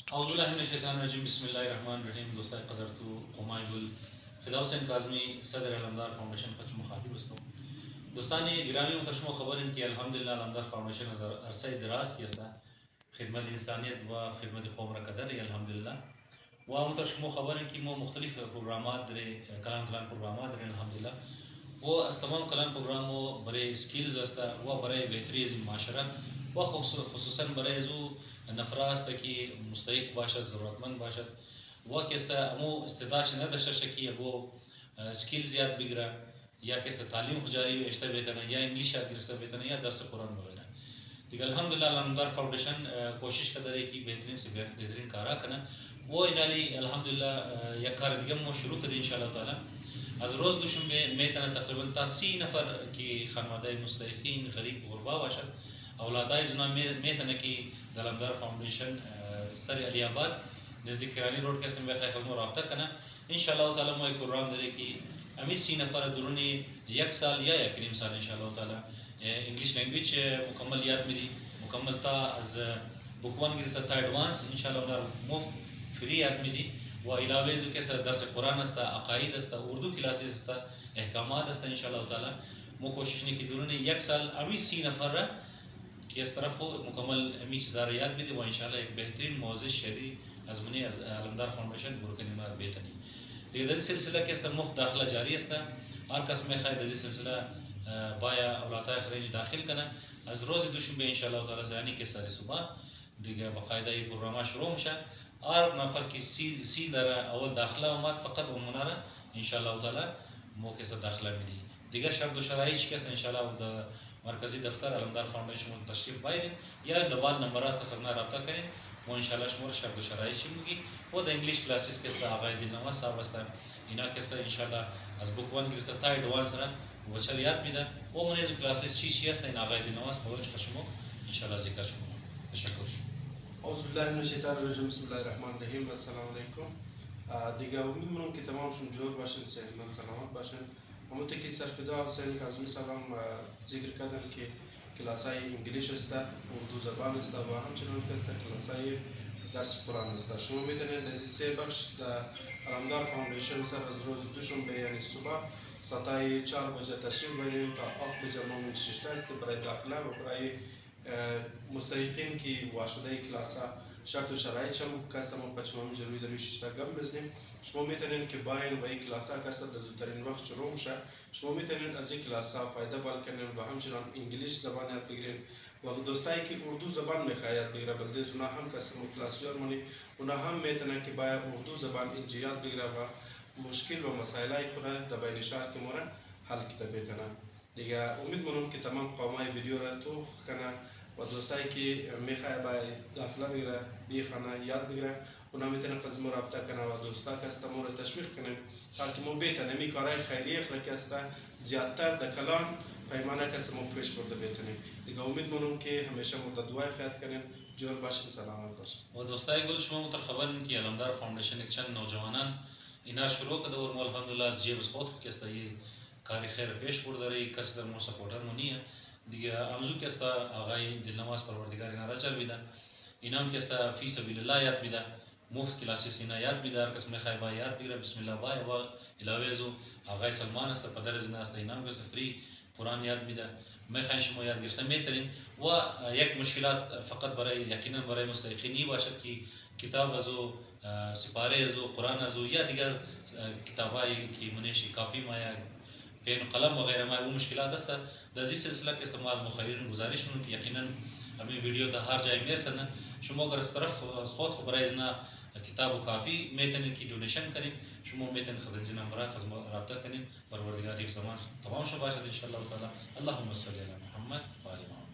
अऊज़ुबिल्लाहिमिनश्शैतानिर्रजीम बिस्मिल्लाहिर्रहमानिर्रहीम दोस्ताय क़दर तो क़ुमाइबुल फ़िदाउसन काज़मी सदर अलमदार फाउंडेशन ख़च मुखातिब हस्तम दोस्तानी गिरामी मुतशम ख़बर इनकी अल्हम्दुलिल्लाह अलमदार फाउंडेशन अरसा दराज की असा खिदमत इंसानियत व खिदमत कौम र कदर अल्हम्दुलिल्लाह व मुतशम ख़बर इनकी मो मुख्तलिफ प्रोग्राम दरे कलाम कलाम प्रोग्राम दरे अल्हम्दुलिल्लाह वो तमाम कलाम प्रोग्राम बरे स्किल्स अस्ता व बरे बेहतरी माशरा व खसूसन बरे जो नफरास तकी मुस्तैक बाशत ज़रूरतमंद बाशत व कैसा अमो इस्तेदाश न दशश की अगो स्किल्स याद बिगरा या कैसे तालीम खुजारी इश्ता बेतना या इंग्लिश याद गिरस्ता बेतना या दरस कुरान वगैरह ठीक अल्हम्दुलिल्लाह अलमदार फाउंडेशन कोशिश कर रही कि बेहतरीन से बेहतरीन कारा करना वो इनाली अल्हम्दुलिल्लाह या कार दिगम शुरू कर दी इंशाअल्लाह ताला आज रोज़ दुशंबे में तना तकरीबन 80 नफ़र की खानवादा मुस्तहिकीन गरीब गुरबा बाशत औलादाय जना में तना की दलमदार फाउंडेशन सर अलियाबाद नज़दीक किरानी रोड के समय खै खज़म रब्ता करना इंशाअल्लाह ताला मो एक प्रोग्राम दरे की अमी 3 नफ़र दुरुनी एक साल या करीम साल इंशाअल्लाह ताला इंग्लिश लैंग्वेज मुकम्मल याद मिली मुकम्मल था आज बुकवान गिरसा था एडवांस इंशाअल्लाह मुफ्त फ्री याद मिली व इलावे जो कैसा दरस कुरान अस्ता अकायद अस्ता उर्दू क्लासेस अस्ता अहकामात अस्ता इंशाअल्लाह ताला मो कोशिश ने की दुरुनी एक साल अमी 3 नफ़र कि इस तरफ को मुकम्मल अमी ज़ारियात भी थे वह इंशाल्लाह एक बेहतरीन मोअज़्ज़िज़ शहरी अज़मनी अलमदार फाउंडेशन बुरकनिमार बेतनी लेकिन दजी सिलसिला के सर मुफ्त दाखिला जारी अस्ता हर कसम खैर दजी सिलसिला बाया औलाता खरेंज दाखिल करना आज रोज़ दुशंबे इंशाअल्लाह ताला जानी के सारे सुबह दिगा बाकायदा ये प्रोग्राम शुरू मुशा और नफ़र की सी दरा अवल दाखिला उम्मत फ़कत उन्मुनारा इंशाअल्लाह ताला मौके से दाखिला मिली दिगर शर्त शराइश के इंशाअल्लाह मरकज़ी दफ्तर अलमदार फाउंडेशन तशरीफ बाइन या दबाल नंबर खजना रब्ता करें वो इंशाअल्लाह शुमर शर्त शराइश होगी वो द इंग्लिश क्लासेस के आगाए दिन नवाज साहब अस्ता इना के इंशाअल्लाह अज बुक वन गिरता था एडवांस रन वो चल याद मिदा वो मने जो क्लासेस शीशिया से इन आगाए दिन नवाज खबर खशमो इंशाअल्लाह जिक्र शुरू तशक्कुर औज़ुबिल्लाहिमिनश्शैतानिर्रजीम बिस्मिल्लाहिर्रहमानिर्रहीम अस्सलाम वालेकुम दिगा उम्मीद मनम कि तमाम जोर बाशन से मन सलामत बाशन हमते की सरफिदा हुसैन काज़मी सलाम जिक्र कदन के क्लासाई इंग्लिश अस्ता उर्दू ज़बान अस्ता व हमचनान कस्ता क्लासाई दर्स कुरान अस्ता शुमा मितने लजी से बख्श अलमदार फाउंडेशन सर आज रोज़ दुशंबे यानी सुबह 4 बजे तशरीफ बरें ता 8 बजे मोमिन शिश्ता ist बराए दाखिला व बराए मुस्तहिकीन की वाशदाई क्लासा शर्त व शराइ हम कसम पचमम जरूरी दरी शिश्ता गम बिजनेम शमोमितन के बायन वही क्लासा कसद दजुतरिन वक्त शुरू मुशा शमोमितन अजी क्लासा फ़ायदा बाल करने वहम चनान इंग्लिश ज़बान याद बिगरें वक्त दोस्ताई की उर्दू ज़बान में ख़यात बिगरा बल्दे जुना हम कसम क्लास जर्मनी उना हम में तना के बाया उर्दू ज़बान इंजियात बिगरा व मुश्किल व मसाइला खुरा दबाई निशार के मोरा हल की तबेतना दिगा उम्मीद मनम कि तमाम कौमाई वीडियो रह तो कना व दोस्ताई की मेखा बाय दाखिला बिगरा बी खाना याद बिगरा उना में तना कज़म रब्ता कना व दोस्ता का इस्तेमाल तशवीर कने ताकि मो बेतने मी कराए खैरियत रखे अस्ता ज़्यादातर द कलाम पैमाना का समो पेश कर दे बेतने दिगा उम्मीद मनम के हमेशा मुर्दा दुआ ख्यात करें जोर बाशिन सलामत बाश व दोस्ताई गुल शुमा मुतर खबर की अलमदार फाउंडेशन एक चंद नौजवानान इना शुरू कर दो अल्हम्दुलिल्लाह जेब खौत के ये कारी खैर पेश पुर दरे कसदर मो सपोर्टर मुनिया दिगा अमजू के आगाई दिल नवाज परवरदिगार इनारा चल बिदा इनाम के फ़ी सबीलिल्लाह याद बिदा मुफ्त क्लासेस इना याद बिदार कसम खैबा याद बिरा बिस्मिल्लाह बा व इलावेजो आगाई सलमान अस्ता पदर जना अस्ता इनाम के फ्री कुरान याद बिदा मैं खैश मो याद गिरता में तरीन व एक मुश्किलात फ़कत बराई यकीनन बराई मुस्तहिकीन बाशत की किताब अजो सिपारे अजो कुरान अजो या दिगर किताबाई की मुनेशी काफ़ी माया पेन कलम वगैरह में वो मुश्किलात अस्ता दजी सिलसिला के समाज मुखैरिन गुजारिश में कि यकीनन अभी वीडियो दहार जाए मेरे सना शुमो अगर इस तरफ ख़ुद खबराइजना किताब व कापी मेतन की डोनेशन करें शुमो मेतन खबरजना मरा खज़म रब्ता करें परवरदिगार ज़मान तमाम शबाशत इंशाअल्लाह ताला अल्लाहुम्मा सल्ली अला मुहम्मद व आले